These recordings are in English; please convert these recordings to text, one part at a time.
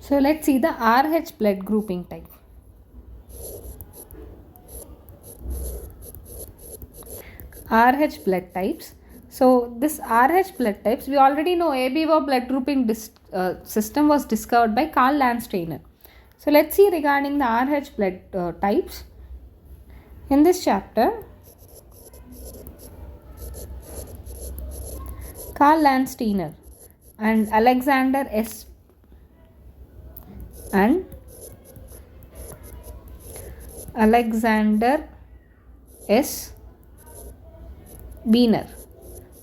So let's see the RH blood grouping type. RH blood types. So this RH blood types, we already know ABO blood grouping system was discovered by Karl Landsteiner. So let's see regarding the RH blood types. In this chapter, Karl Landsteiner and Alexander S. Beener.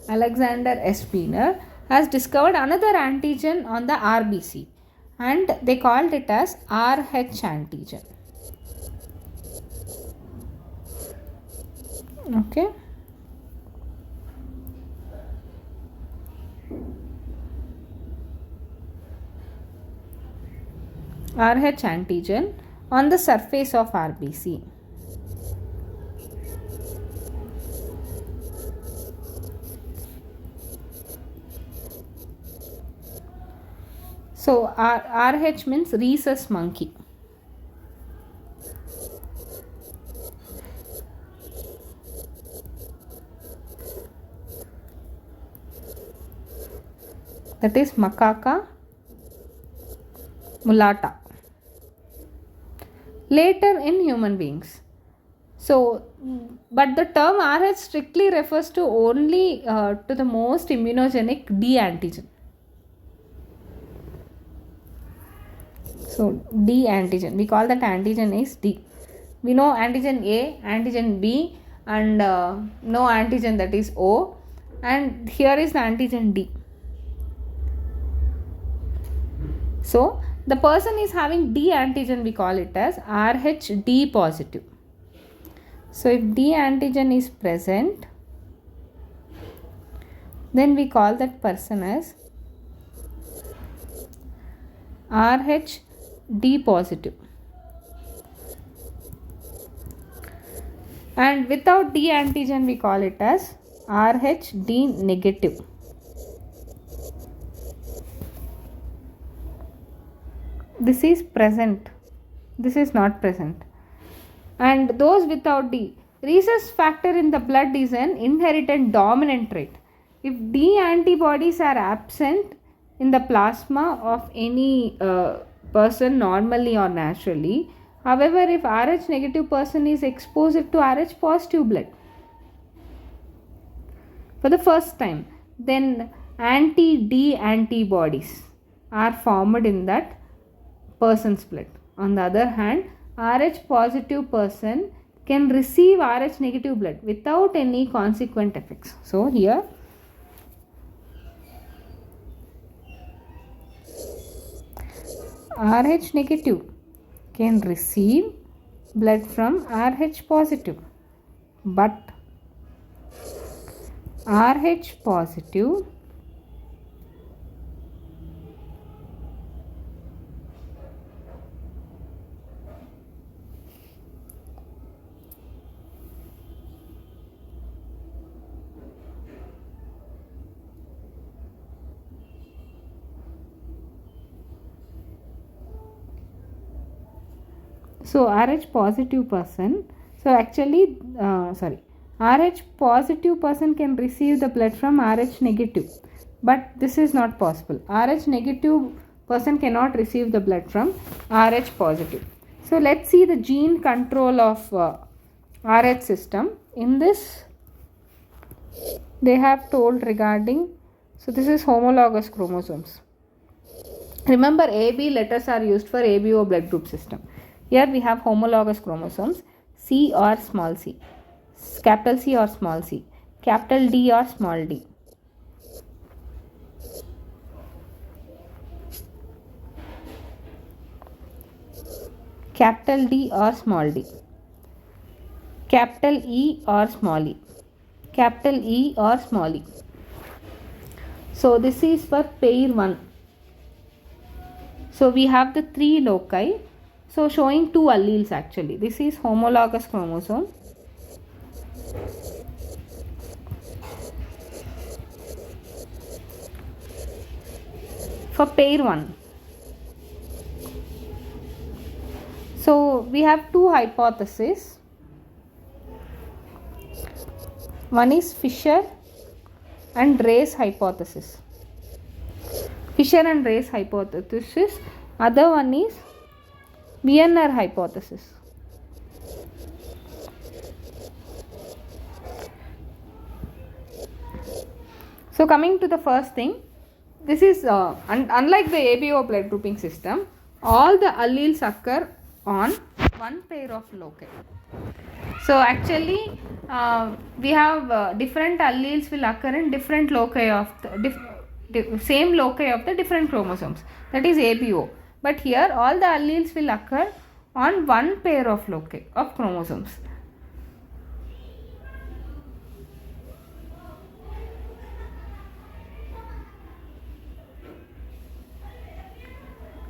Alexander S. Beener has discovered another antigen on the RBC and they called it as RH antigen. Okay. RH antigen on the surface of RBC. So RH means rhesus monkey. That is macaca mulatta. Later in human beings. So, but the term RH strictly refers to only to the most immunogenic D antigen. So D antigen, we call that antigen is D. We know antigen A, antigen B, and no antigen, that is O, and here is the antigen D. So the person is having D antigen, we call it as RHD positive. So if D antigen is present, then we call that person as RHD positive. And without D antigen, we call it as RHD negative. This is present, this is not present. And those without D, rhesus factor in the blood is an inherited dominant trait. If D antibodies are absent in the plasma of any person normally or naturally, however, if RH negative person is exposed to RH positive blood for the first time, then anti-D antibodies are formed in that person's blood. On the other hand, RH positive person can receive RH negative blood without any consequent effects. So here RH negative can receive blood from RH positive, but RH positive RH positive person, RH positive person can receive the blood from RH negative, but this is not possible. RH negative person cannot receive the blood from RH positive. So let's see the gene control of RH system. In this, they have told regarding, so this is homologous chromosomes. Remember, AB letters are used for ABO blood group system. Here we have homologous chromosomes, C or small c, capital C or small c, capital D or small d. Capital D or small d, capital E or small e, capital E or small e. So this is for pair 1. So we have the 3 loci. So showing 2 alleles actually. This is homologous chromosome. For pair 1. So we have two hypotheses. One is Fisher and Ray's hypothesis. Fisher and Ray's hypothesis. Other one is Wiener hypothesis. So coming to the first thing, this is unlike the ABO blood grouping system, all the alleles occur on one pair of loci. So actually we have different alleles will occur in different loci of the same loci of the different chromosomes, that is ABO. But here all the alleles will occur on one pair of loci of chromosomes.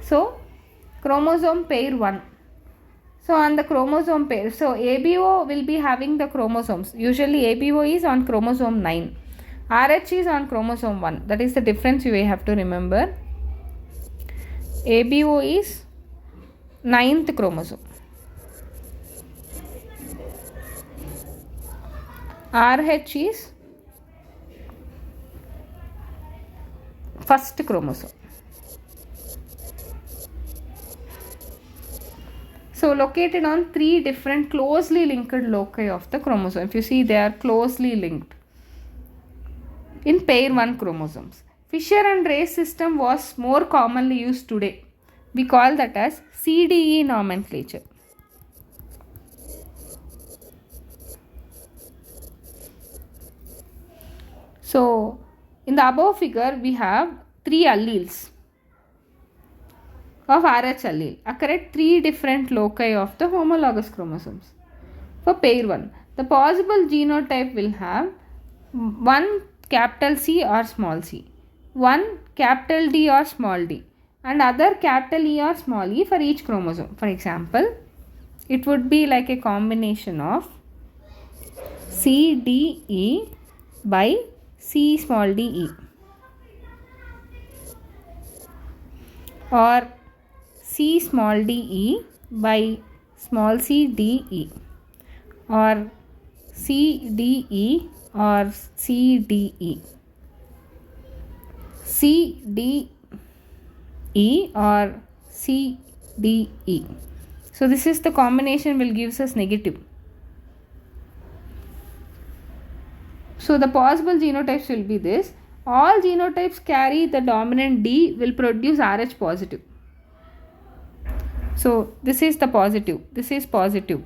So chromosome pair 1. So on the chromosome pair, so ABO will be having the chromosomes. Usually ABO is on chromosome 9. RH is on chromosome 1. That is the difference you have to remember. ABO is 9th chromosome. RH is first chromosome. So located on three different closely linked loci of the chromosome. If you see, they are closely linked in pair 1 chromosomes. Fisher and Ray's system was more commonly used today. We call that as CDE nomenclature. So in the above figure we have three alleles of RH allele occur at three different loci of the homologous chromosomes. For pair 1, the possible genotype will have one capital C or small c, one capital D or small d, and other capital E or small e for each chromosome. For example, it would be like a combination of CDE by C small de, or C small de by small c de, or CDE or CDE, CDE or CDE. So this is the combination will gives us negative. So the possible genotypes will be this. All genotypes carry the dominant D will produce RH positive. So this is the positive, this is positive,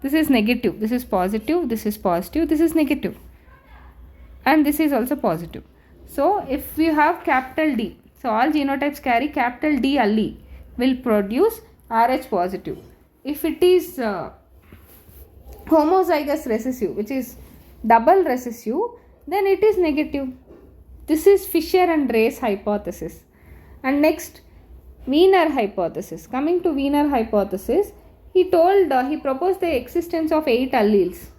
this is negative, this is positive, this is positive, this is negative, and this is also positive. So if we have capital D, so all genotypes carry capital D allele will produce RH positive. If it is homozygous recessive, which is double recessive, then it is negative. This is Fisher and Ray's hypothesis. And next, Wiener hypothesis. Coming to Wiener hypothesis, he proposed the existence of 8 alleles.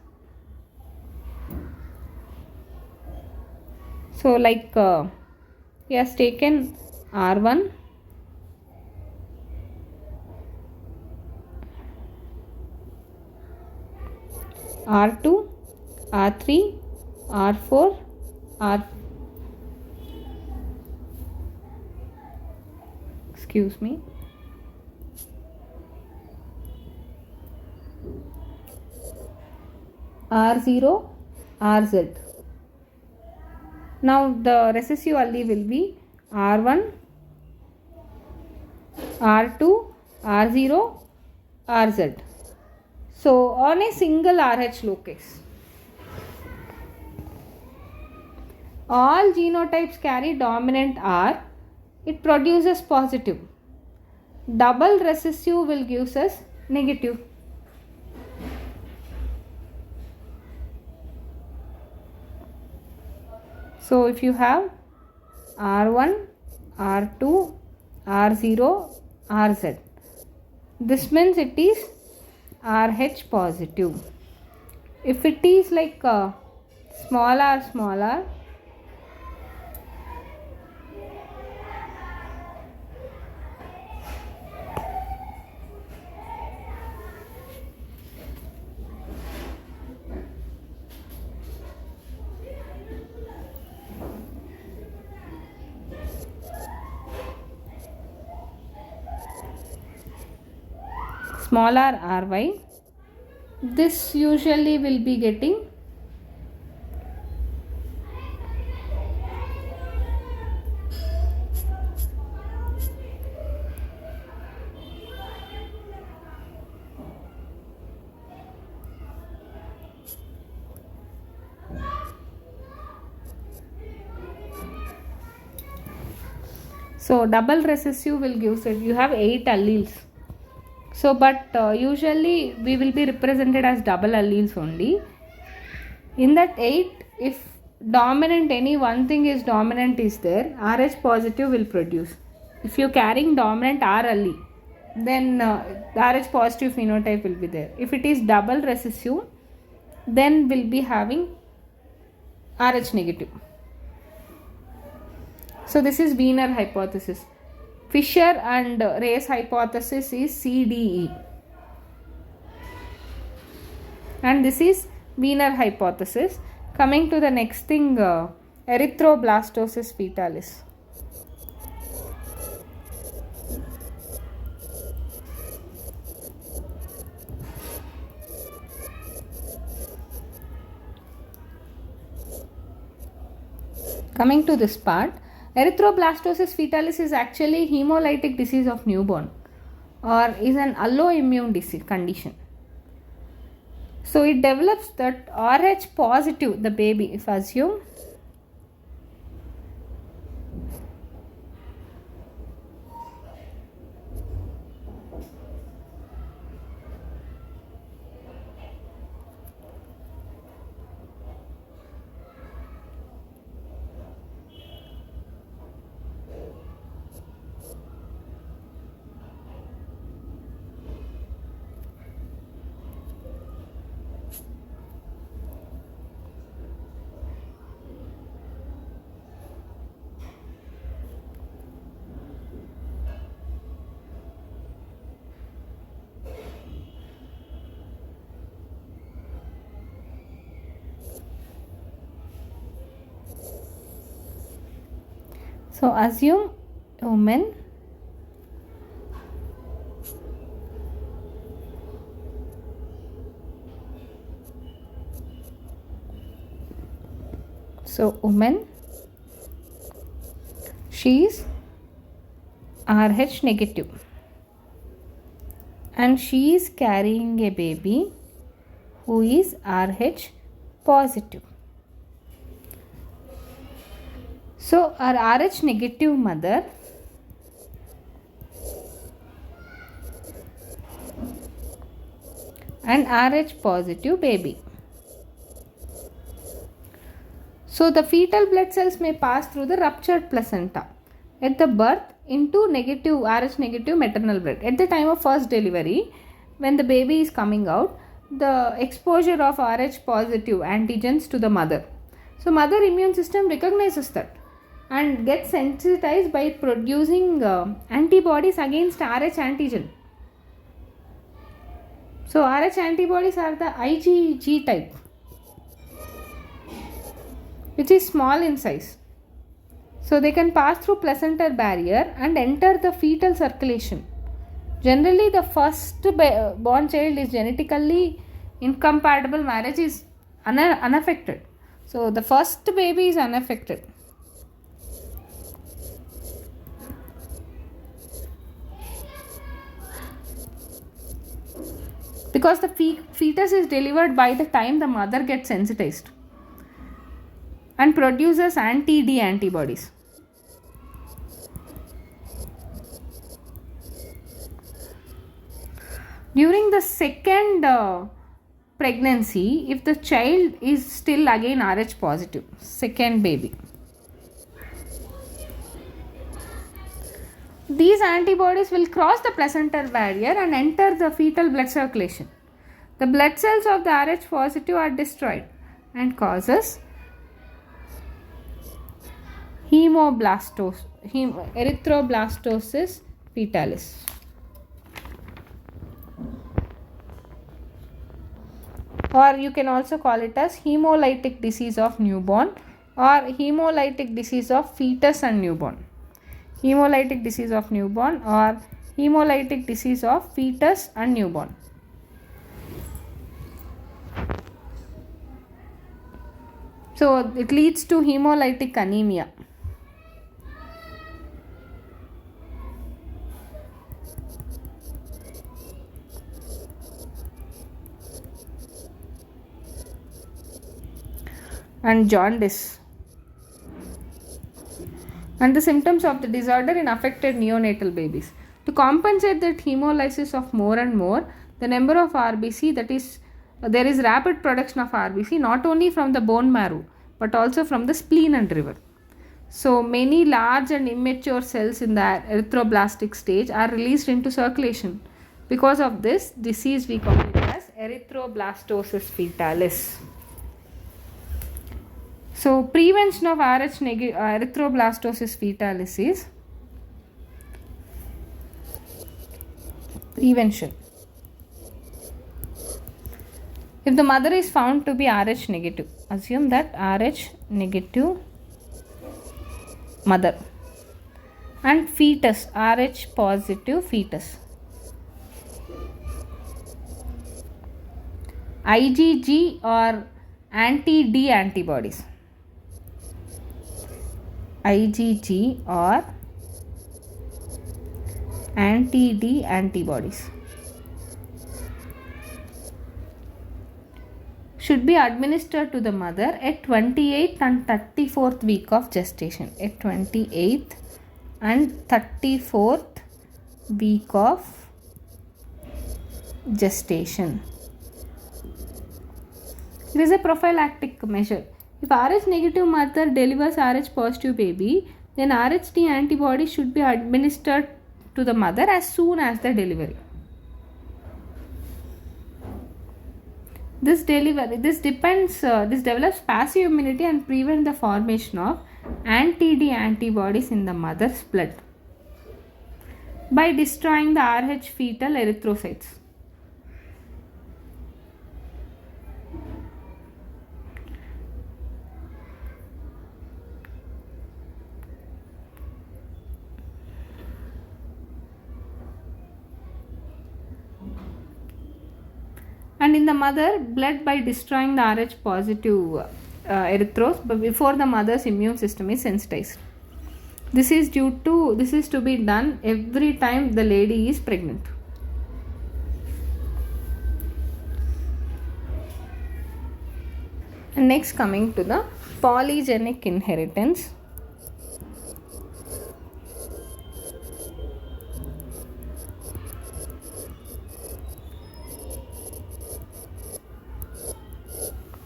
So like he has taken R1, R2, R3, R4, R0, RZ. Now the recessive allele will be R1, R2, R0, RZ. So on a single RH locus, all genotypes carry dominant R, it produces positive. Double recessive will give us negative. So if you have R1, R2, R0, RZ, this means it is RH positive. If it is like small r, small r ry. This usually will be getting so double recessive will give, so you have 8 alleles. So but usually we will be represented as double alleles only. In that 8, if dominant, any one thing is dominant is there, Rh positive will produce. If you're carrying dominant R allele, then Rh positive phenotype will be there. If it is double recessive, then we'll be having Rh negative. So this is Wiener hypothesis. Fisher and Ray's hypothesis is CDE. And this is Wiener hypothesis. Coming to the next thing, erythroblastosis fetalis. Coming to this part, erythroblastosis fetalis is actually hemolytic disease of newborn, or is an alloimmune disease condition. So it develops that Rh positive, the baby, if assume so assume woman she is Rh negative and she is carrying a baby who is Rh positive. So our Rh negative mother and Rh positive baby. So the fetal blood cells may pass through the ruptured placenta at the birth into negative Rh negative maternal blood. At the time of first delivery, when the baby is coming out, the exposure of Rh positive antigens to the mother. So mother immune system recognizes that and gets sensitized by producing antibodies against Rh antigen. So Rh antibodies are the IgG type, which is small in size. So they can pass through placental barrier and enter the fetal circulation. Generally, the first born child is genetically incompatible, marriage is unaffected. So the first baby is unaffected. Because the fetus is delivered by the time the mother gets sensitized and produces anti-D antibodies. During the second pregnancy, if the child is still again Rh positive, second baby, these antibodies will cross the placental barrier and enter the fetal blood circulation. The blood cells of the Rh positive are destroyed and causes erythroblastosis fetalis. Or you can also call it as hemolytic disease of newborn or hemolytic disease of fetus and newborn. Hemolytic disease of newborn or Hemolytic disease of fetus and newborn. So it leads to hemolytic anemia. And jaundice. And the symptoms of the disorder in affected neonatal babies. To compensate that hemolysis of more and more, the number of RBC, that is, there is rapid production of RBC not only from the bone marrow but also from the spleen and liver. So many large and immature cells in the erythroblastic stage are released into circulation. Because of this disease we call it as erythroblastosis fetalis. So prevention of erythroblastosis fetalis is prevention. If the mother is found to be Rh negative, assume that Rh negative mother and fetus Rh positive fetus. IgG or anti-D antibodies. IgG or anti-D antibodies should be administered to the mother at 28th and 34th week of gestation. At 28th and 34th week of gestation. It is a prophylactic measure. If Rh negative mother delivers Rh positive baby, then Rhd antibody should be administered to the mother as soon as the delivery. This develops passive immunity and prevent the formation of anti-D antibodies in the mother's blood by destroying the Rh fetal erythrocytes. And in the mother, blood by destroying the Rh positive erythros, but before the mother's immune system is sensitized. This is to be done every time the lady is pregnant. And next, coming to the polygenic inheritance.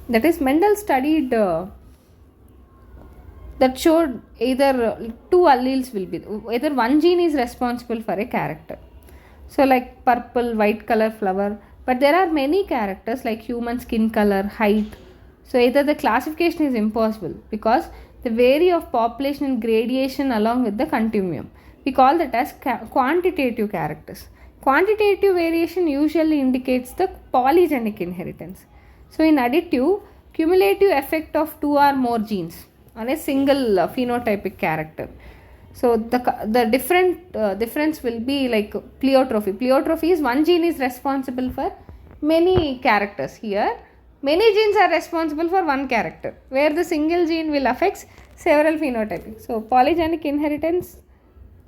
That is, Mendel studied that showed either two alleles will be, either one gene is responsible for a character. So like purple, white color flower, but there are many characters like human skin color, height. So either the classification is impossible because the vary of population and gradation along with the continuum. We call that as quantitative characters. Quantitative variation usually indicates the polygenic inheritance. So in additive, cumulative effect of two or more genes on a single phenotypic character. So the difference will be like pleiotropy. Pleiotropy is one gene is responsible for many characters. Here, many genes are responsible for one character, where the single gene will affect several phenotypic. So polygenic inheritance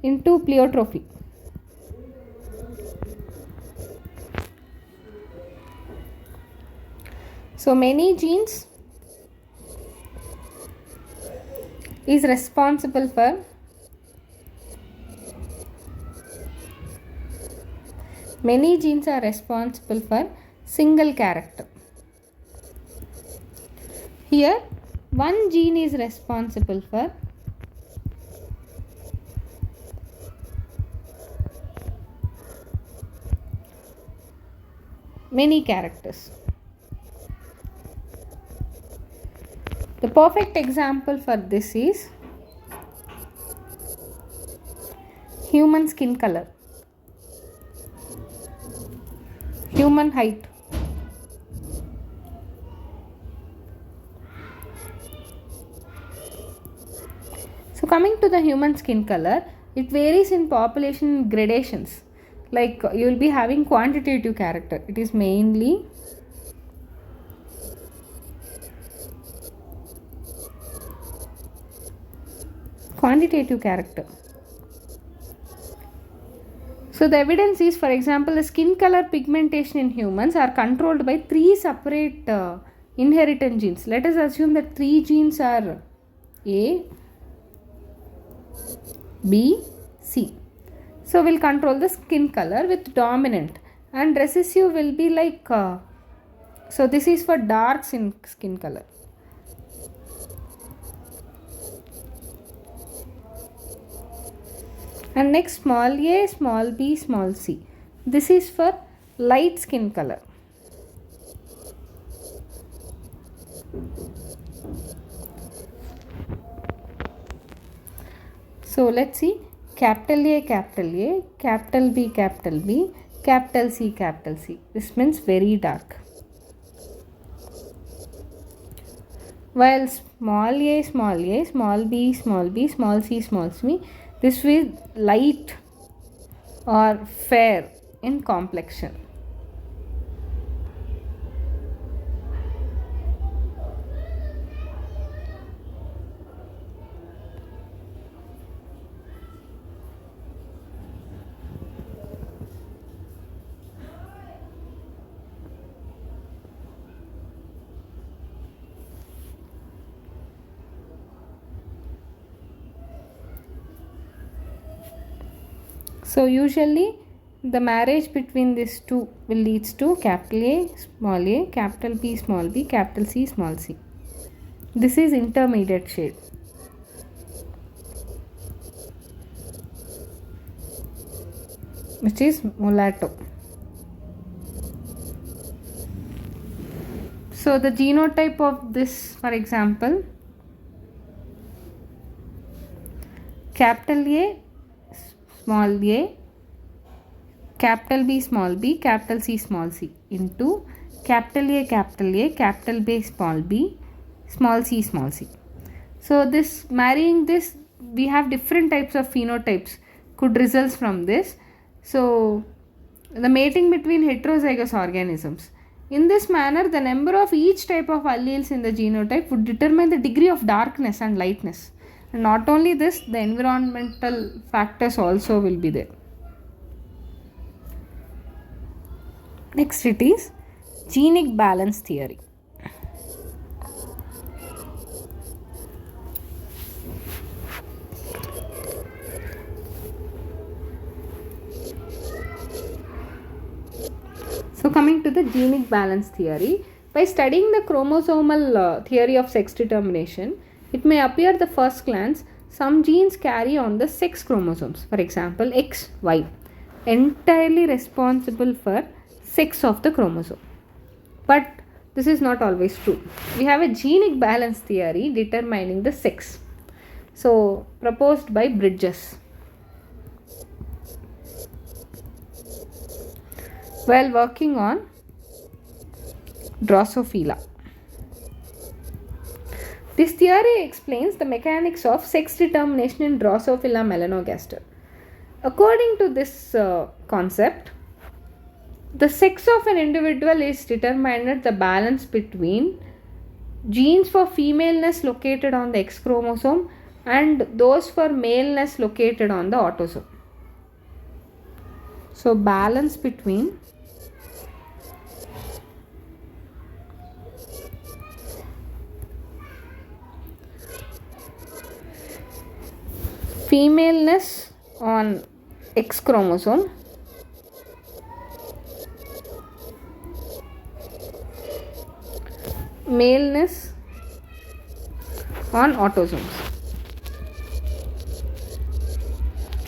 into pleiotropy. So many genes is responsible for many genes are responsible for single character. Here one gene is responsible for many characters. The perfect example for this is human skin color, human height. So coming to the human skin color, it varies in population gradations. like you will be having quantitative character. It is mainly quantitative character. So the evidence is, for example, the skin color pigmentation in humans are controlled by three separate inherited genes. Let us assume that three genes are A, B, C. So we'll control the skin color with dominant, and recessive will be like so this is for dark skin color. And next, small a, small b, small c. This is for light skin color. So let's see, capital A, capital A, capital B, capital B, capital C, capital C. This means very dark. While small a, small a, small b, small b, small c, small c, this is light or fair in complexion. So usually the marriage between these two will leads to capital A, capital B, small b, capital C, small c. This is intermediate shade. Which is mulatto. So the genotype of this, for example, capital A, small a, capital B, small b, capital C, small c into capital A, capital B, small b, small c, small c. So this marrying this, we have different types of phenotypes could result from this. So the mating between heterozygous organisms. In this manner, the number of each type of alleles in the genotype would determine the degree of darkness and lightness. And not only this, the environmental factors also will be there. Next it is genic balance theory. So coming to the genic balance theory, by studying the chromosomal theory of sex determination, it may appear the first glance some genes carry on the sex chromosomes, for example X, Y, entirely responsible for sex of the chromosome. But this is not always true. We have a genic balance theory determining the sex. So proposed by Bridges. While working on Drosophila. This theory explains the mechanics of sex determination in Drosophila melanogaster. According to this concept, the sex of an individual is determined at the balance between genes for femaleness located on the X chromosome and those for maleness located on the autosome. So balance between femaleness on X chromosome maleness on autosomes.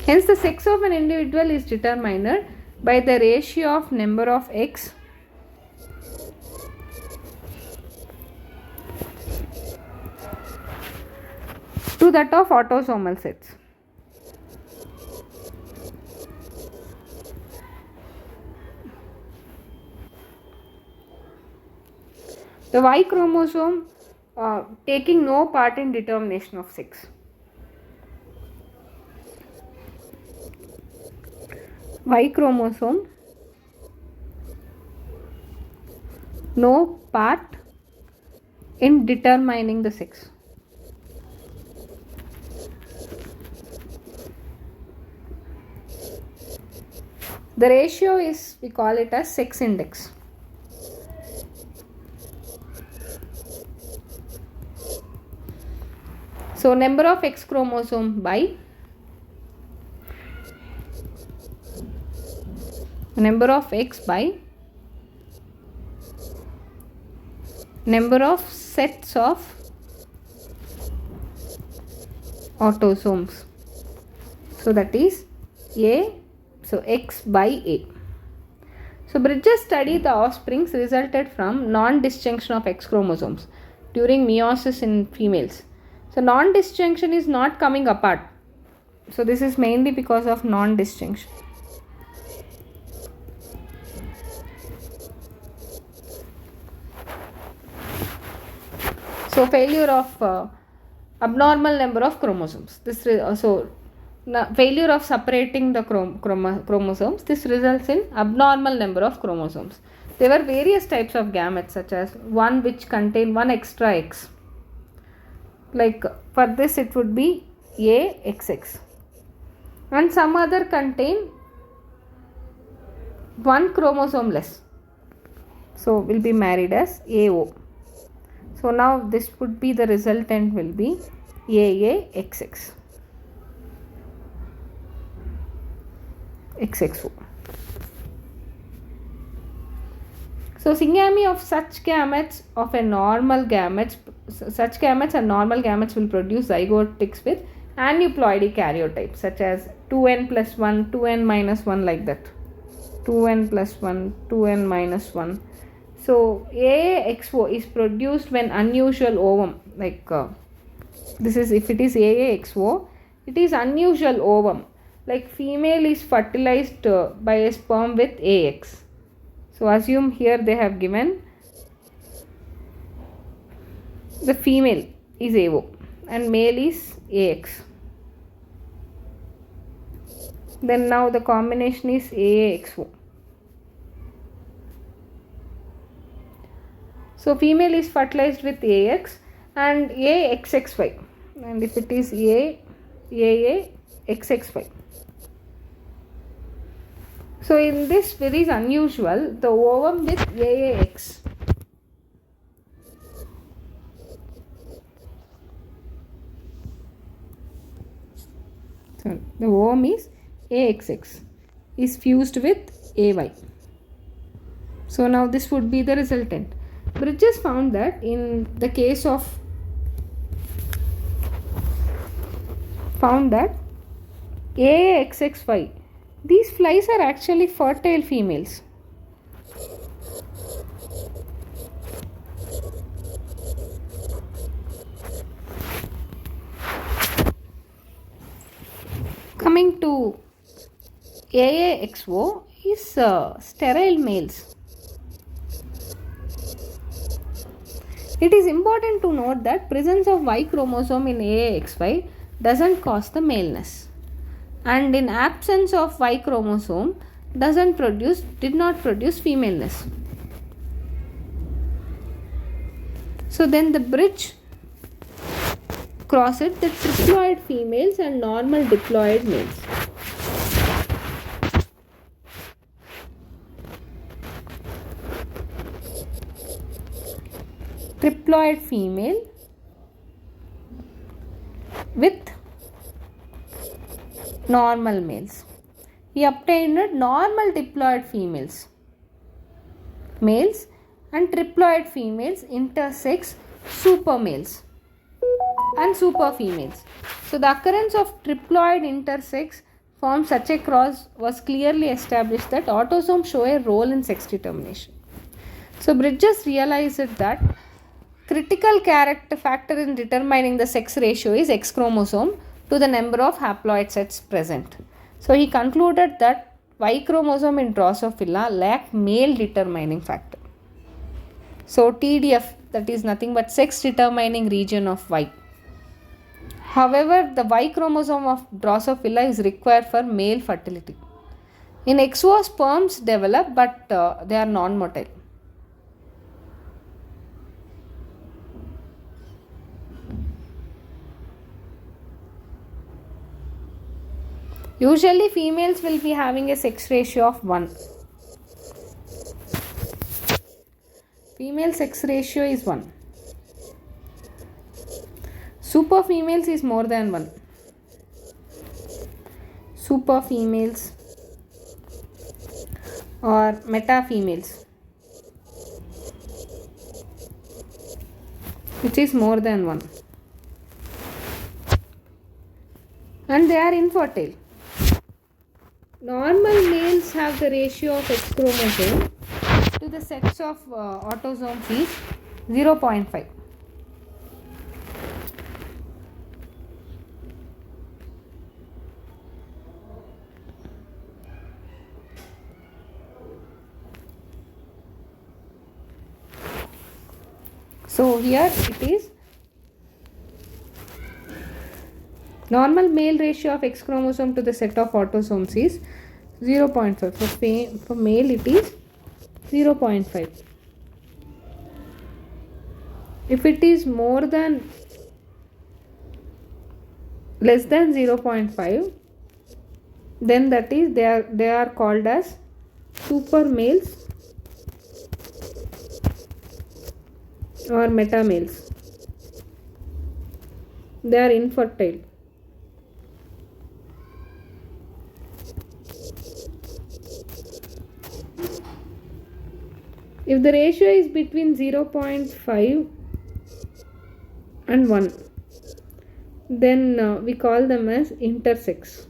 Hence the sex of an individual is determined by the ratio of number of X to that of autosomal sets. The Y chromosome taking no part in determination of sex. Y chromosome no part in determining the sex. The ratio is, we call it as sex index. So number of X chromosome by number of X by number of sets of autosomes. So that is A, so X by A. So Bridges study the offsprings resulted from non-disjunction of X chromosomes during meiosis in females. So non-disjunction is not coming apart. So this is mainly because of non-disjunction. So failure of abnormal number of chromosomes. This failure of separating the chromosomes. This results in abnormal number of chromosomes. There were various types of gametes, such as one which contain one extra X. Like for this it would be AXX, and some other contain one chromosome less, so will be married as AO. So now this would be the resultant will be AAXX XXO. So syngamy of such gametes of a normal gametes, such gametes and normal gametes will produce zygotics with aneuploidy karyotypes such as 2n plus 1, 2n minus 1, like that. 2n plus 1, 2n minus 1. So AAXO is produced when unusual ovum, like this is, if it is AAXO, it is unusual ovum, like female is fertilized by a sperm with AX. So assume here they have given the female is AO and male is AX. Then now the combination is AAXO. So female is fertilized with AX and AXXY, and if it is AAXXY. So in this very unusual, the ovum with AAX. So the ovum is AXX is fused with AY. So now this would be the resultant. Bridges found that in the case of AAXXY, these flies are actually fertile females. Coming to AAXO is sterile males. It is important to note that presence of Y chromosome in AAXY doesn't cause the maleness, and in absence of Y chromosome did not produce femaleness. So then the bridge crossed the triploid females and normal diploid males. Triploid female with normal males. He obtained normal diploid males and triploid females intersex super males and super females. So the occurrence of triploid intersex form such a cross was clearly established that autosomes show a role in sex determination. So Bridges realized that critical character factor in determining the sex ratio is X chromosome to the number of haploid sets present. So he concluded that Y chromosome in Drosophila lack male determining factor. So TDF, that is nothing but sex determining region of Y. However, the Y chromosome of Drosophila is required for male fertility. In XO, sperms develop but they are non-motile. Usually females will be having a sex ratio of 1. Female sex ratio is 1. Super females is more than 1. Super females or meta females, which is more than 1. And they are infertile. Normal males have the ratio of X chromosome to the sex of autosomes is 0.5. So here it is normal male ratio of X chromosome to the set of autosomes is 0.5. For male it is 0.5. If it is less than 0.5, then that is they are called as super males or meta males. They are infertile. If the ratio is between 0.5 and 1, then we call them as intersex.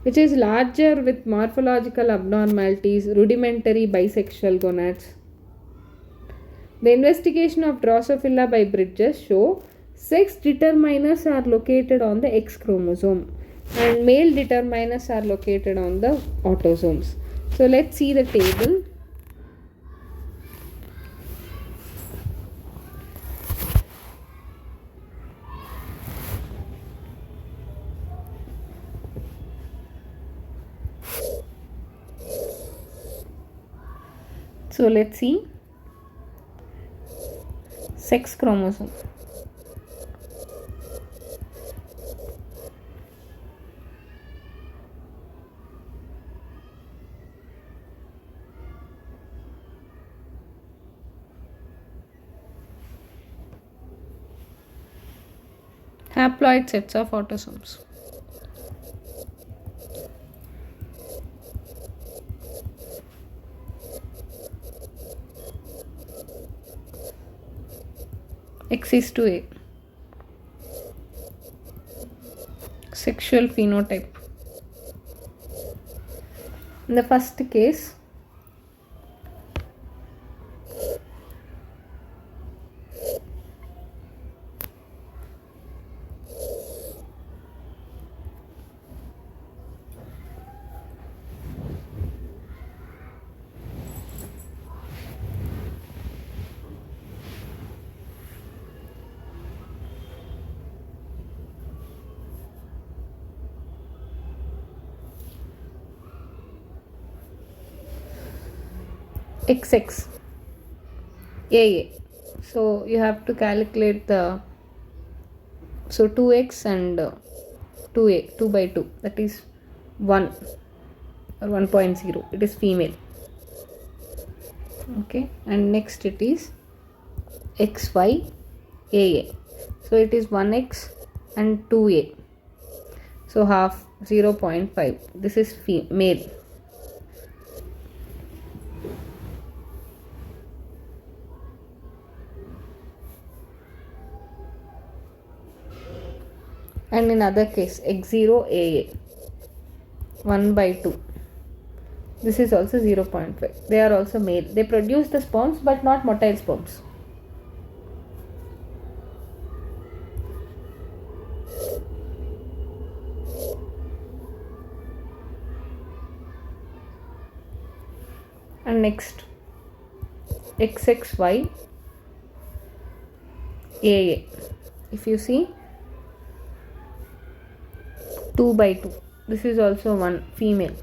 Which is larger with morphological abnormalities, rudimentary bisexual gonads. The investigation of Drosophila by Bridges show sex determiners are located on the X chromosome and male determiners are located on the autosomes. So let's see the table. So let's see sex chromosome. Haploid sets of autosomes. X is to A. Sexual phenotype. In the first case, XX AA. So you have to calculate the 2x and 2a, 2 by 2, that is 1 or 1.0. It is female. Okay, and next it is XY AA. So it is 1x and 2a. So half, 0.5. This is male. And in other case, X0 AA, 1 by 2. This is also 0.5. They are also male. They produce the sperms but not motile sperms. And next, XXY AA. If you see, 2 by 2. This is also one female.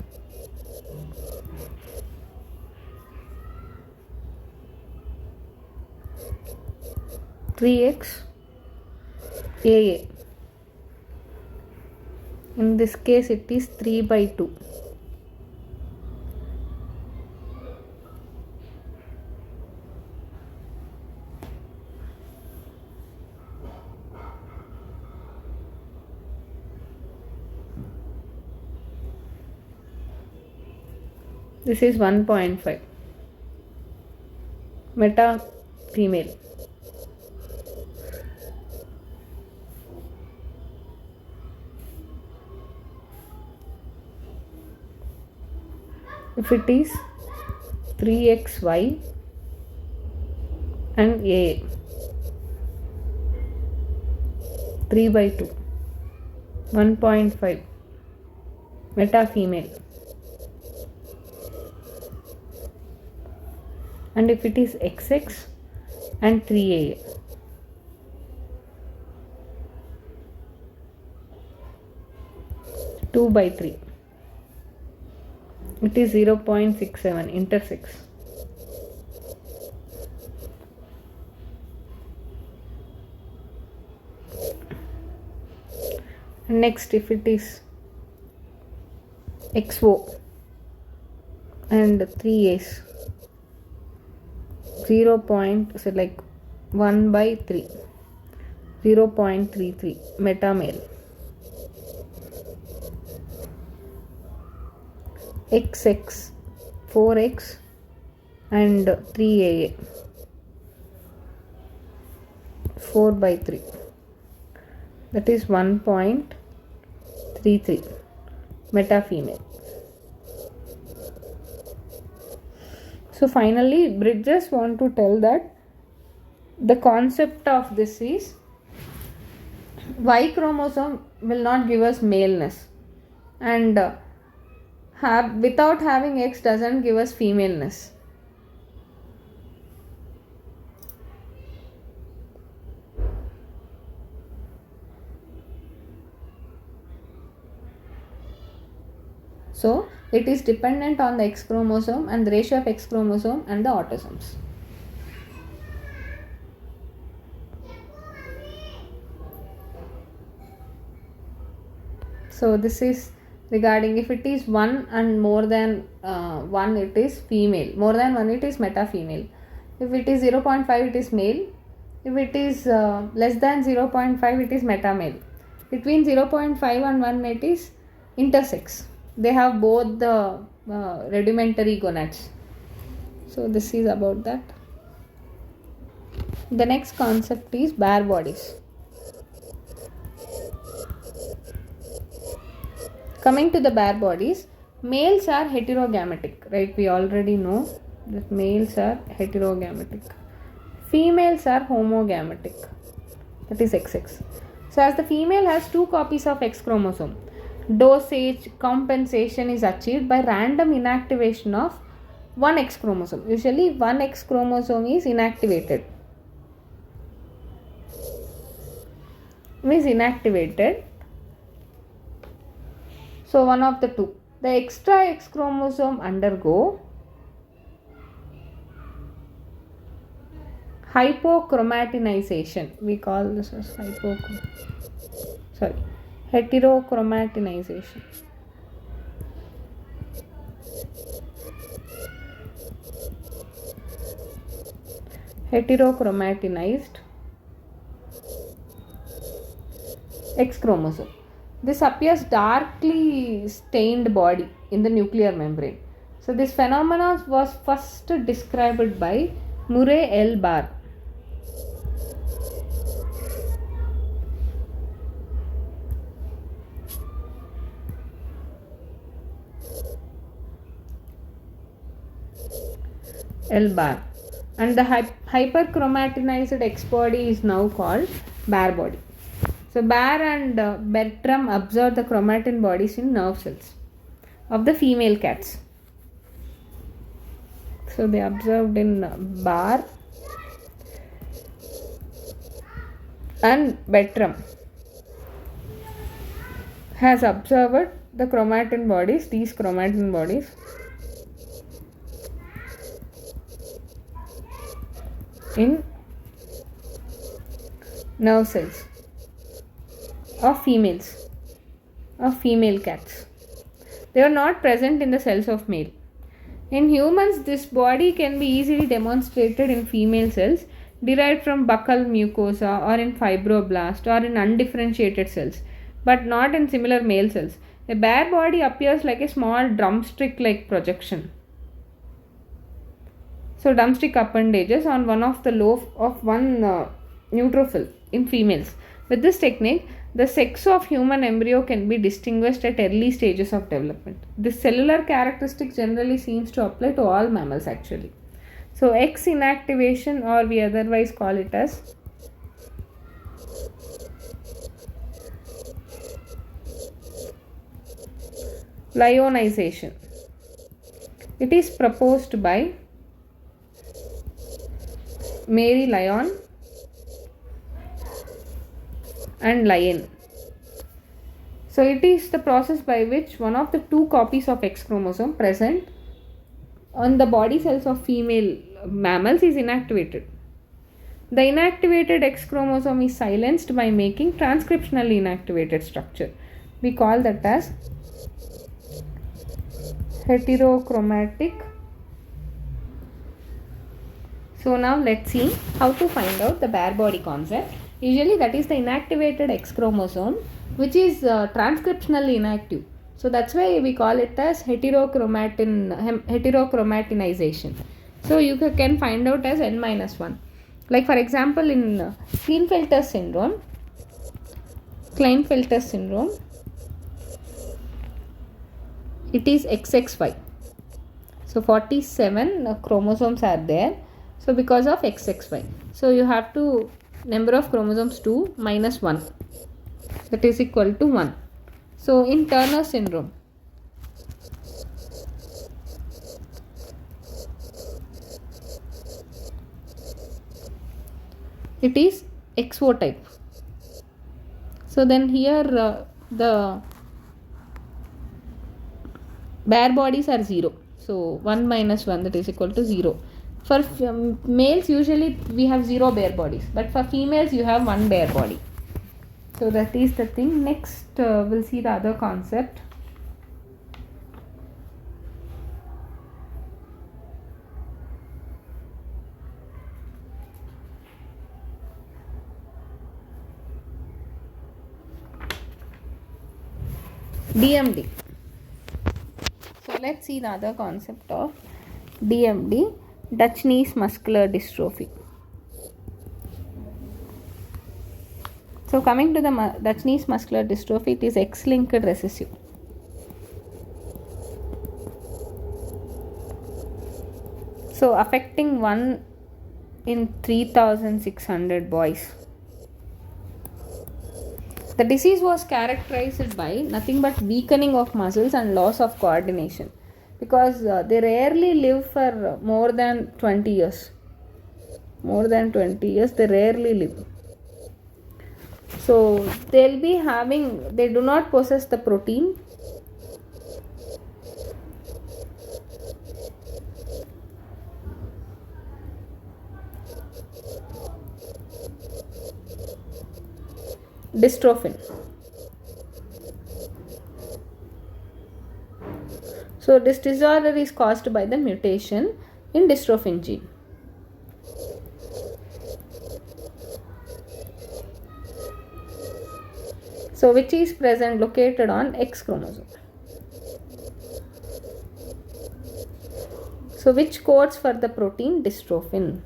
Three X AA. In this case it is 3 by 2. This is 1.5. Meta female. If it is 3XY and A, 3 by 2, 1.5, meta female. And if it is XX and 3A, 2 by 3, it is 0.67, intersex. Next, if it is XO and 3As, 1 by 3, 0.33, meta male. XX, 4X and 3AA, 4 by 3, that is 1.33, meta female. So finally, Bridges want to tell that the concept of this is Y chromosome will not give us maleness, and without having X doesn't give us femaleness. So it is dependent on the X chromosome and the ratio of X chromosome and the autosomes. So this is regarding if it is 1 and more than 1 it is female, more than 1 it is meta female. If it is 0.5 it is male. If it is less than 0.5 it is meta male. Between 0.5 and 1 it is intersex. They have both the rudimentary gonads. So this is about that. The next concept is Barr bodies. Coming to the Barr bodies, males are heterogametic, right? We already know that males are heterogametic. Females are homogametic, that is XX. So as the female has 2 copies of X chromosome, dosage compensation is achieved by random inactivation of one X chromosome. Usually one X chromosome is inactivated. So one of the two. The extra X chromosome undergo hypochromatinization. We call this as heterochromatinization. Heterochromatinized X chromosome. This appears darkly stained body in the nuclear membrane. So this phenomenon was first described by Murray L. Barr. And the hyperchromatinized X body is now called Barr body. So Barr and Bertram observed the chromatin bodies in nerve cells of the female cats. So they observed in Barr and Bertram has observed the chromatin bodies, these chromatin bodies, in nerve cells of females, of female cats. They are not present in the cells of male. In humans, this body can be easily demonstrated in female cells derived from buccal mucosa or in fibroblast or in undifferentiated cells, but not in similar male cells. A bare body appears like a small drumstick-like projection. So, drumstick appendages on one of the lobe of one neutrophil in females. With this technique, the sex of human embryo can be distinguished at early stages of development. This cellular characteristic generally seems to apply to all mammals actually. So, X inactivation, or we otherwise call it as lionization. It is proposed by Mary Lyon and Lyon. So it is the process by which one of the two copies of X chromosome present on the body cells of female mammals is inactivated. The inactivated X chromosome is silenced by making transcriptionally inactivated structure. We call that as heterochromatic. So now let's see how to find out the bare body concept. Usually that is the inactivated X chromosome which is transcriptionally inactive. So that's why we call it as heterochromatinization. So you can find out as n-1. Like for example in Klinefelter syndrome, it is XXY. So 47 chromosomes are there. So because of XXY. So you have to number of chromosomes 2 minus 1. That is equal to 1. So in Turner syndrome, it is XO type. So then here the bare bodies are 0. So 1 minus 1, that is equal to 0. For males usually we have 0 bare bodies, but for females you have 1 bare body. So that is the thing. Next we'll see the other concept. DMD. So let's see the other concept of DMD, Dutch-Knees muscular dystrophy. So coming to the Dutch-Knees muscular dystrophy, it is X-linked recessive. So affecting 1 in 3,600 boys. The disease was characterized by nothing but weakening of muscles and loss of coordination, because they rarely live for more than 20 years. More than 20 years they rarely live. So they do not possess the protein dystrophin. So this disorder is caused by the mutation in dystrophin gene. So which is present located on X chromosome. So which codes for the protein dystrophin.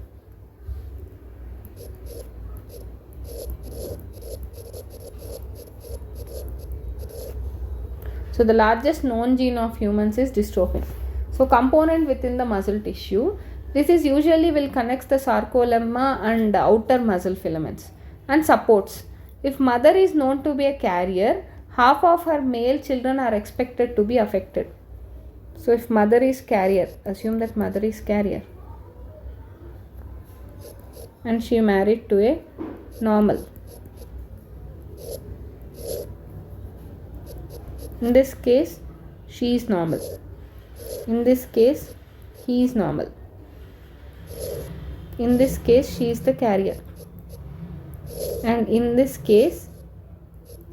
So the largest known gene of humans is dystrophin. So component within the muscle tissue. This is usually will connect the sarcolemma and outer muscle filaments and supports. If mother is known to be a carrier, half of her male children are expected to be affected. So if mother is carrier, assume that mother is carrier and she married to a normal. In this case, she is normal. In this case, he is normal. In this case, she is the carrier. And in this case,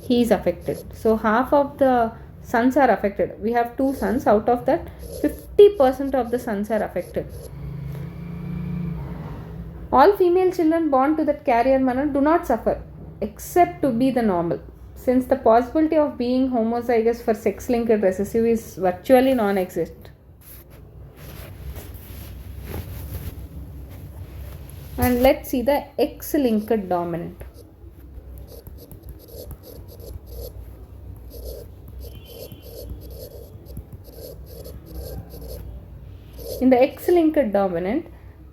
he is affected. So half of the sons are affected. We have 2 sons. Out of that, 50% of the sons are affected. All female children born to that carrier mother do not suffer except to be the normal, since the possibility of being homozygous for sex-linked recessive is virtually non-existent. And let's see the X-linked dominant. In the X-linked dominant,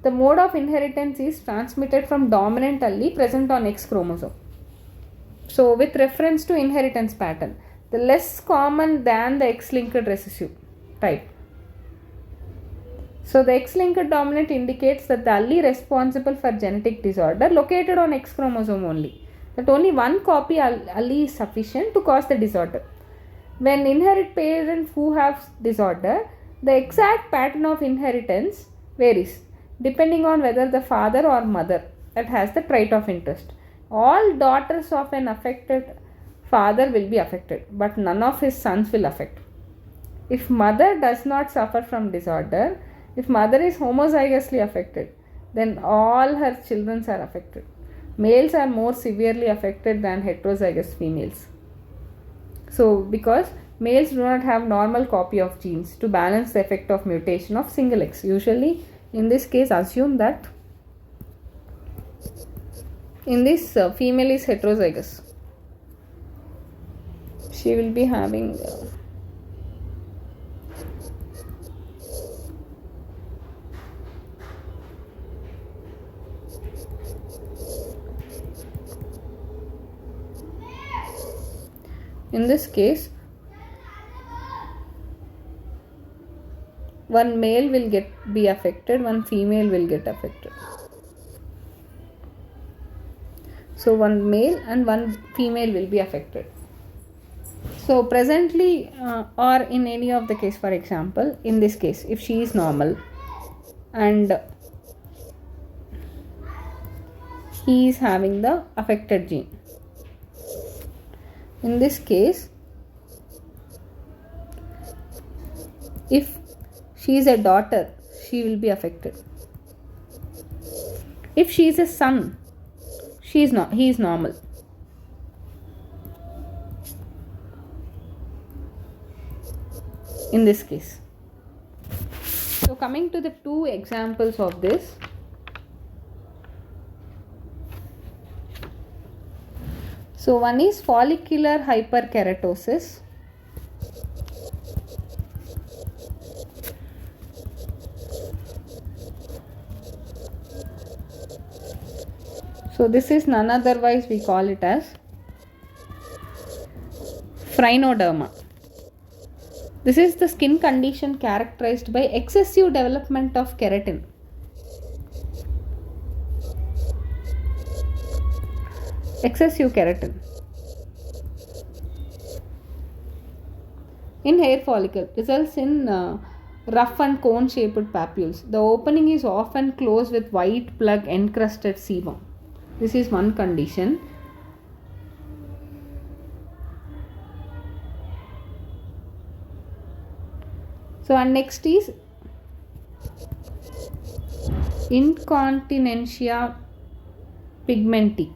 the mode of inheritance is transmitted from dominant allele present on X chromosome. So, with reference to inheritance pattern, the less common than the X-linked recessive type. So, the X-linked dominant indicates that the allele responsible for genetic disorder located on X chromosome only, that only one copy allele is sufficient to cause the disorder. When inherit parents who have disorder, the exact pattern of inheritance varies depending on whether the father or mother that has the trait of interest. All daughters of an affected father will be affected, but none of his sons will affect. If mother does not suffer from disorder, if mother is homozygously affected, then all her children are affected. Males are more severely affected than heterozygous females. So, because males do not have normal copy of genes to balance the effect of mutation of single X. Usually, in this case, assume that in this female is heterozygous. She will be having in this case, one male will be affected, one female will get affected. So, one male and one female will be affected. So, presently or in any of the case, for example, in this case, if she is normal and he is having the affected gene. In this case, if she is a daughter, she will be affected. If she is a son, he is normal. In this case. So, coming to the 2 examples of this. So, one is follicular hyperkeratosis. So, this is none otherwise we call it as phrinoderma. This is the skin condition characterized by excessive development of keratin. Excessive keratin in hair follicle results in rough and cone shaped papules. The opening is often closed with white plug encrusted sebum. This is one condition. So, and next is incontinentia pigmenti.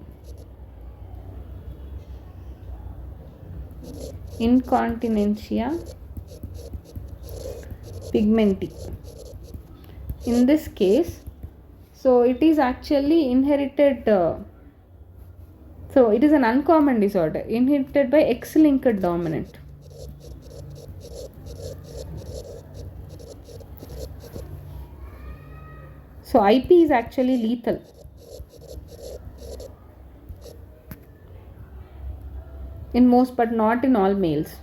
Incontinentia pigmenti. In this case, so it is actually inherited. So it is an uncommon disorder inherited by X-linked dominant. So IP is actually lethal. In most but not in all males.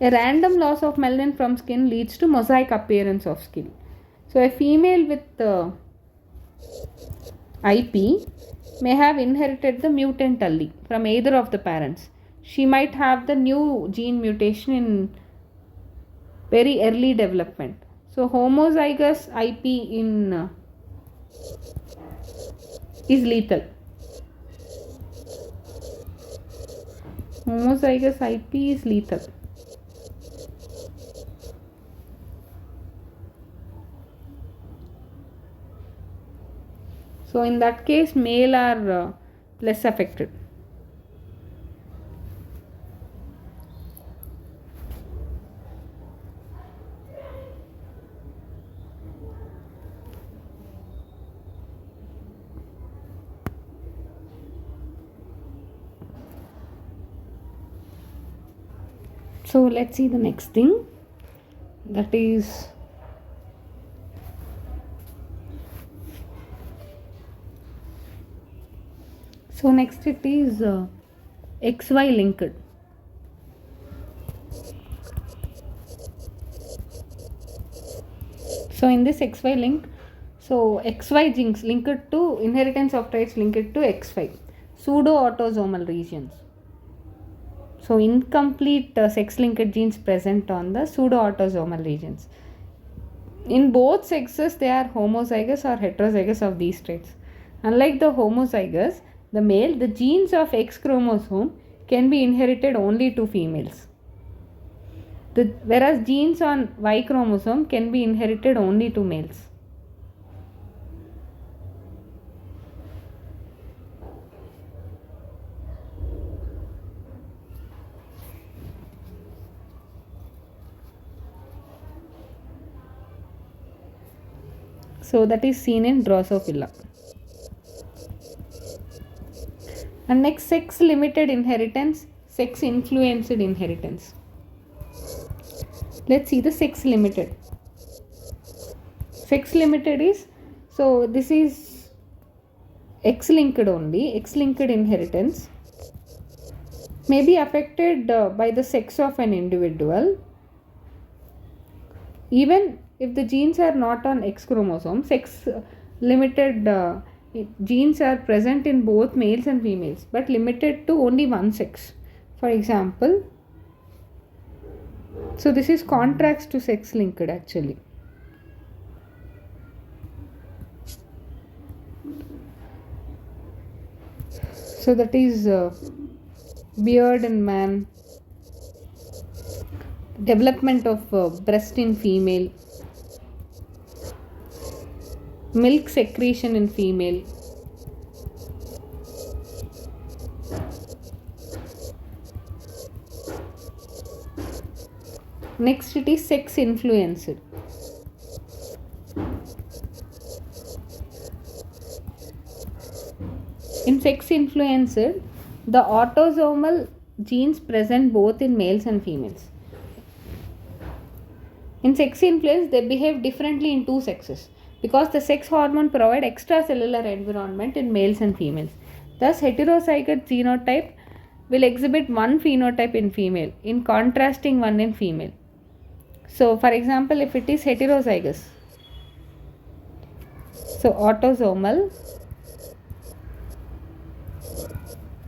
A random loss of melanin from skin leads to mosaic appearance of skin. So a female with IP may have inherited the mutant allele from either of the parents. She might have the new gene mutation in very early development. So homozygous IP is lethal. Homozygous IP is lethal. So in that case, male are less affected. So let's see the next thing, that is so next it is XY linked. So in this XY link, so XY genes linked to inheritance of traits linked to XY, pseudo autosomal regions. So incomplete sex linked genes present on the pseudo autosomal regions. In both sexes, they are homozygous or heterozygous of these traits. Unlike the homozygous, the male, the genes of X chromosome can be inherited only to females. Whereas genes on Y chromosome can be inherited only to males. So that is seen in Drosophila. And next, sex limited inheritance, sex influenced inheritance. Let's see the sex limited. Sex limited is, so this is X linked only. X linked inheritance may be affected by the sex of an individual. Even if the genes are not on X chromosome, sex limited genes are present in both males and females, but limited to only one sex. For example, so this is contrast to sex linked actually. So that is beard in man, development of breast in female, milk secretion in female, next it is sex influenced. In sex influenced, the autosomal genes present both in males and females. In sex influence, they behave differently in two sexes because the sex hormone provide extracellular environment in males and females. Thus, heterozygote genotype will exhibit one phenotype in female, in contrasting one in female. So, for example, if it is heterozygous, so autosomal,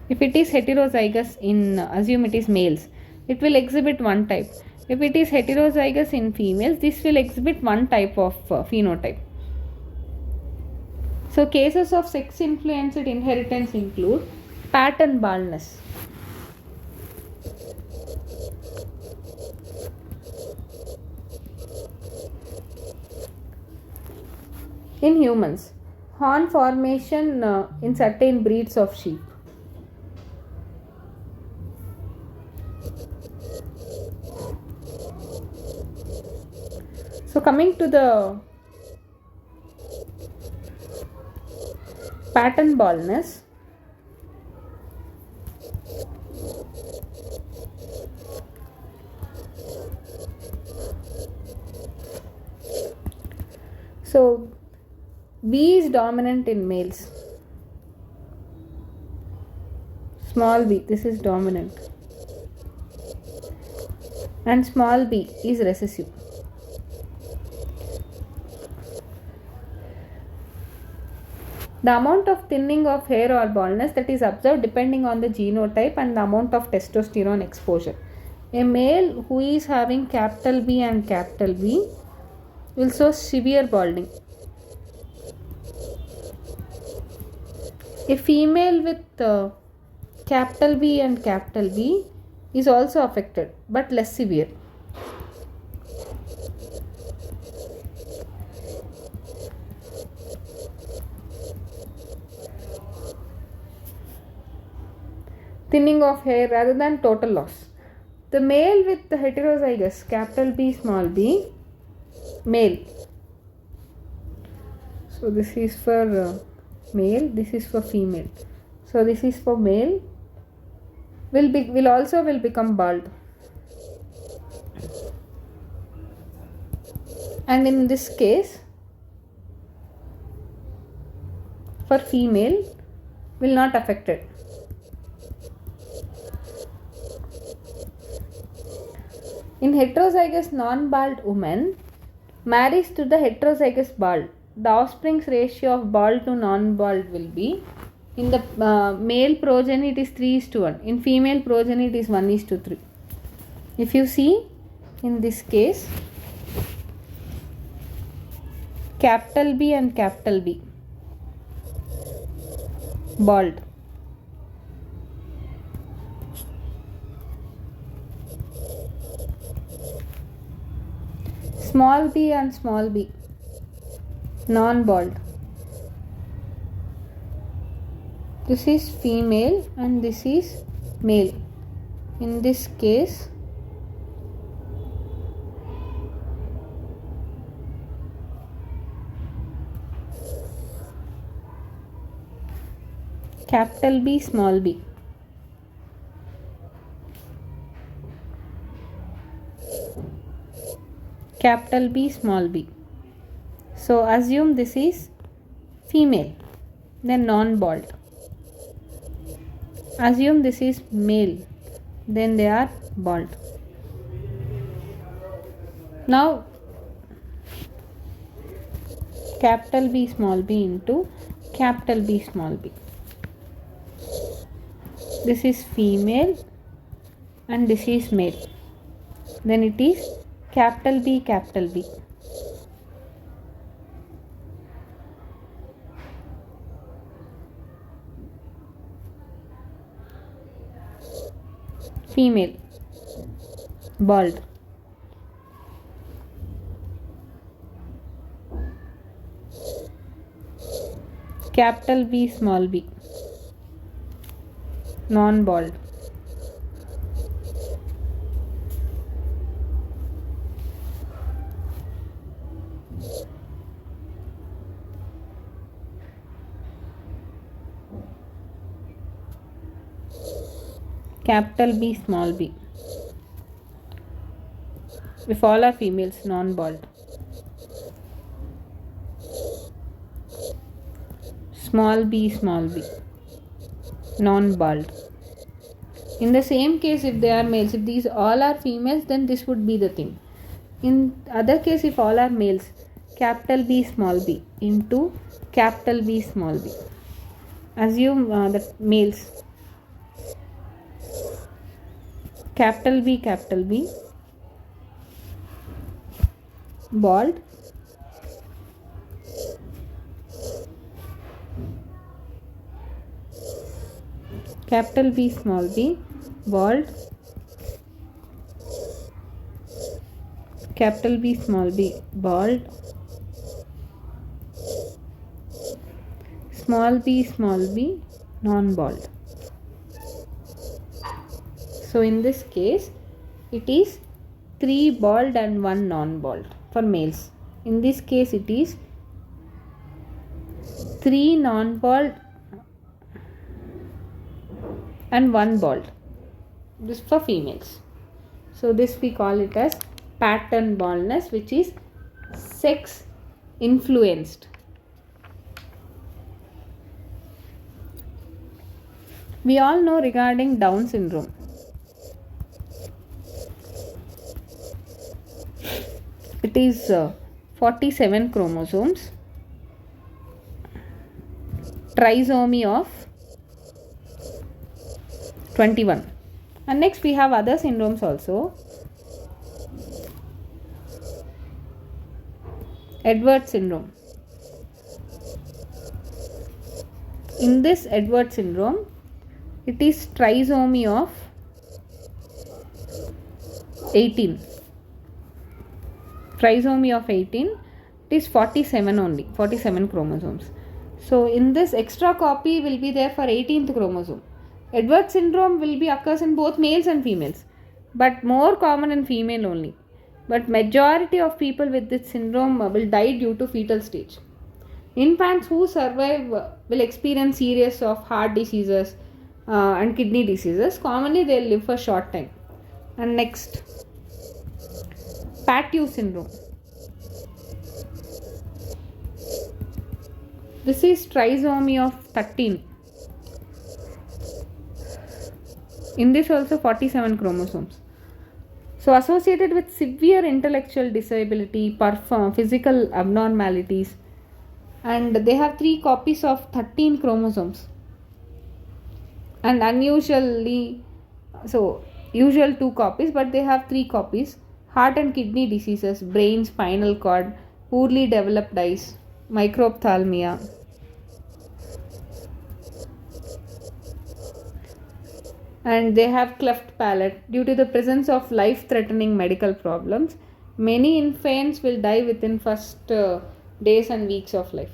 if it is heterozygous in, assume it is males, it will exhibit one type. If it is heterozygous in females, this will exhibit one type of phenotype. So cases of sex influenced inheritance include pattern baldness. In humans, horn formation in certain breeds of sheep. So coming to the pattern baldness, so B is dominant in males. Small b, this is dominant. And small b is recessive. The amount of thinning of hair or baldness that is observed depending on the genotype and the amount of testosterone exposure. A male who is having capital B and capital B will show severe balding. A female with capital B and capital B is also affected but less severe. Thinning of hair rather than total loss. The male with the heterozygous capital B small b male. So this is for male, this is for female. So this is for male will become bald. And in this case for female will not affected. In heterozygous non-bald woman marries to the heterozygous bald, the offspring's ratio of bald to non-bald will be, in the male progeny it is 3:1, in female progeny it is 1:3. If you see in this case, capital B and capital B bald, small b and small b non-bald. This is female and this is male. In this case capital B small b. Capital B small b. So assume this is female, then non-bald. Assume this is male, then they are bald. Now capital B small b into capital B small b. This is female and this is male. Then it is capital B capital B. Female bald. Capital B small b non-bald. Capital B small b. If all are females, non-bald. Small b non-bald. In the same case, if they are males, if these all are females, then this would be the thing. In other case, if all are males, capital B small b into capital B small b. Assume that males, capital B bald, capital B small b bald, capital B small b bald, small b non-bald. So in this case it is 3 bald and 1 non-bald for males. In this case it is 3 non-bald and 1 bald. This for females. So this we call it as pattern baldness, which is sex influenced. We all know regarding Down syndrome. It is 47 chromosomes. trisomy of 21. And next we have other syndromes also. Edwards syndrome. In this Edwards syndrome, it is trisomy of 18. Trisomy of 18, it is 47 only, 47 chromosomes. So in this, extra copy will be there for 18th chromosome. Edwards syndrome will be occurs in both males and females, but more common in female only. But majority of people with this syndrome will die due to fetal stage. Infants who survive will experience series of heart diseases and kidney diseases. Commonly they will live for short time. And next, Patau syndrome. This is trisomy of 13. In this also 47 chromosomes. So associated with severe intellectual disability, physical abnormalities, and they have 3 copies of 13 chromosomes. And unusually, so usual 2 copies, but they have 3 copies. Heart and kidney diseases, brain, spinal cord, poorly developed eyes, microphthalmia. And they have cleft palate. Due to the presence of life-threatening medical problems, many infants will die within first days and weeks of life.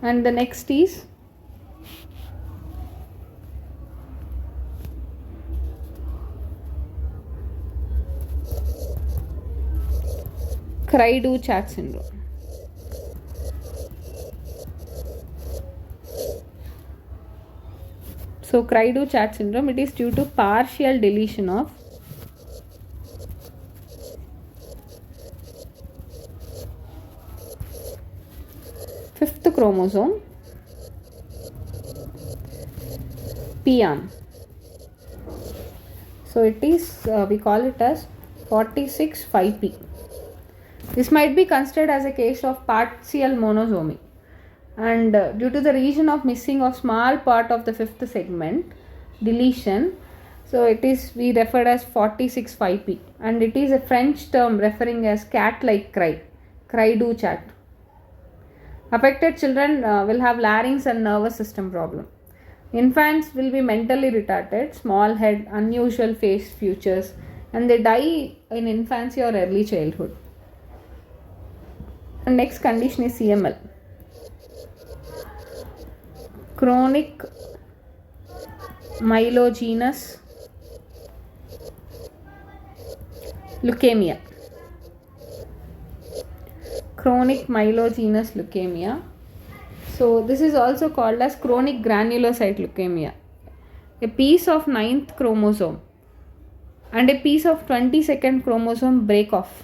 And the next is Cry-Do-Chat syndrome. So Cry-Do-Chat syndrome, it is due to partial deletion of fifth chromosome, P arm. So it is, we call it as 46-5P. This might be considered as a case of partial monosomy. And due to the region of missing of small part of the fifth segment, deletion, so it is, we referred as 46-5P, and it is a French term referring as cat-like cry, Cry-Do-Chat. Affected children will have larynx and nervous system problem. Infants will be mentally retarded, small head, unusual face features, and they die in infancy or early childhood. And next condition is CML. Chronic myelogenous leukemia. Chronic myelogenous leukemia. So this is also called as chronic granulocyte leukemia. A piece of 9th chromosome and a piece of 22nd chromosome break off.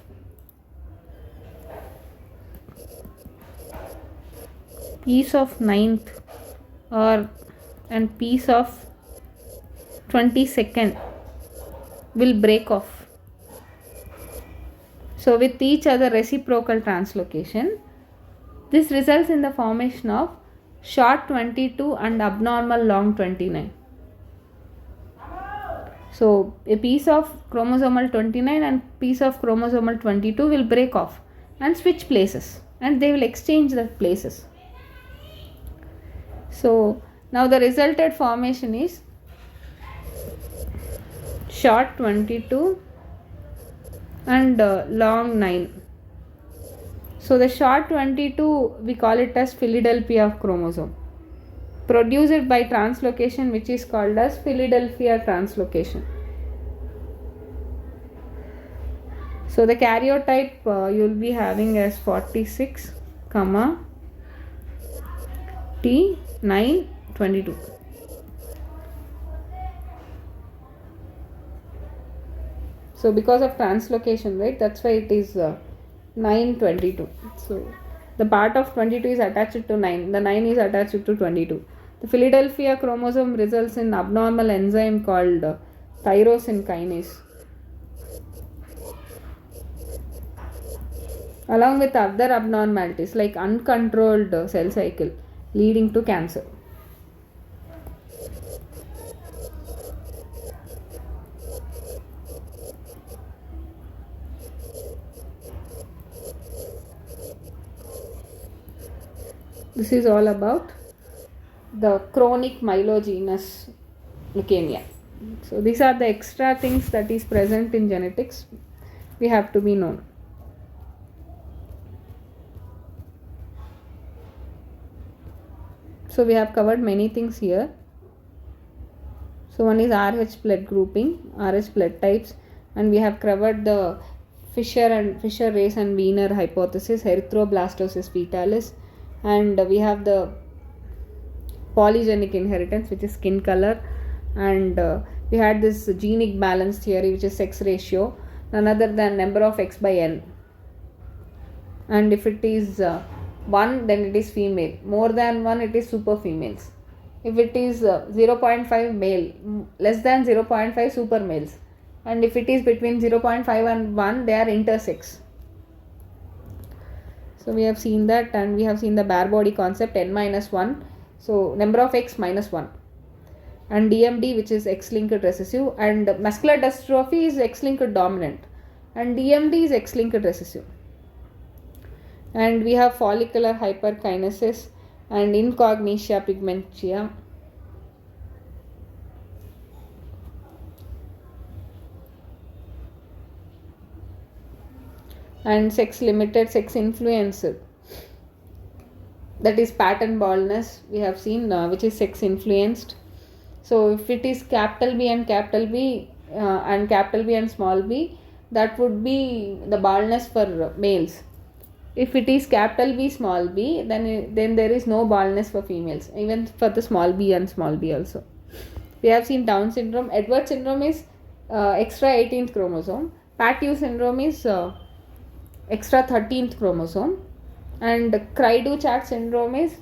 Piece of 9th and piece of 22nd will break off. So with each other reciprocal translocation, this results in the formation of short 22 and abnormal long 29. So a piece of chromosomal 29 and piece of chromosomal 22 will break off and switch places, and they will exchange the places. So now the resulted formation is short 22 and long 9. So the short 22, we call it as Philadelphia of chromosome, produced by translocation, which is called as Philadelphia translocation. So the karyotype you will be having as 46, T 9 22. So because of translocation, right, that's why it is 9 22. So the part of 22 is attached to 9, the 9 is attached to 22. The Philadelphia chromosome results in abnormal enzyme called tyrosine kinase. along with other abnormalities like uncontrolled cell cycle leading to cancer. This is all about the chronic myelogenous leukemia. So these are the extra things that is present in genetics we have to be known. So we have covered many things here. So one is RH blood grouping, RH blood types, and we have covered the Fisher race and Wiener hypothesis, erythroblastosis fetalis, and we have the polygenic inheritance, which is skin color, and we had this genic balance theory, which is sex ratio, none other than number of X by N, and if it is 1, then it is female, more than 1 it is super females. If it is 0.5 male, less than 0.5 super males, and if it is between 0.5 and 1, they are intersex. So we have seen that, and we have seen the Barr body concept, n minus 1, so number of X minus 1, and DMD, which is X-linked recessive, and muscular dystrophy is X-linked dominant, and DMD is X-linked recessive. And we have follicular hyperkinesis and incognitia pigmentia. And sex limited, sex influenced, that is pattern baldness we have seen, which is sex influenced. So if it is capital B and capital B and capital B and small b, that would be the baldness for males. If it is capital B small b, then there is no baldness for females, even for the small b and small b also. We have seen Down syndrome. Edwards syndrome is extra 18th chromosome. Patau syndrome is extra 13th chromosome, and Cry-Du-Chat syndrome is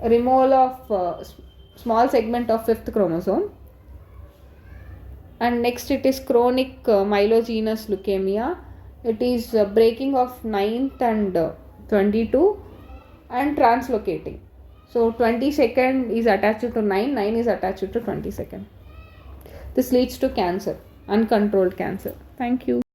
removal of small segment of 5th chromosome. And next it is chronic myelogenous leukemia. It is breaking of 9th and 22 and translocating. So 22nd is attached to 9, 9 is attached to 22nd. This leads to cancer, uncontrolled cancer. Thank you.